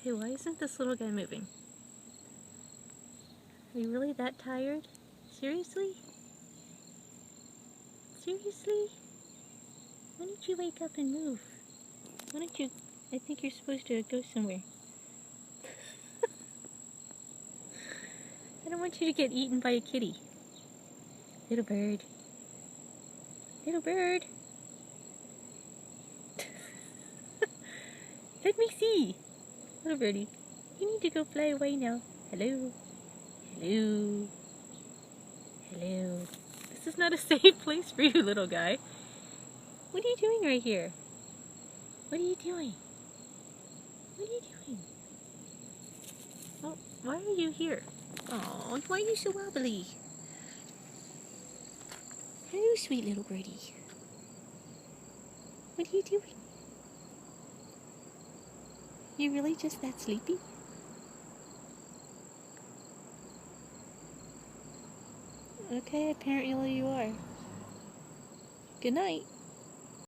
Okay, why isn't this little guy moving? Are you really that tired? Seriously? Seriously? Why don't you wake up and move? Why don't you... I think you're supposed to go somewhere. I don't want you to get eaten by a kitty. Little bird. Little bird. Let me see. Little birdie, you need to go fly away now. Hello. Hello. Hello. This is not a safe place for you, little guy. What are you doing right here? What are you doing? What are you doing? Oh, why are you here? Oh, why are you so wobbly? Hello, sweet little birdie. What are you doing? You really just that sleepy? Okay, apparently you are. Good night.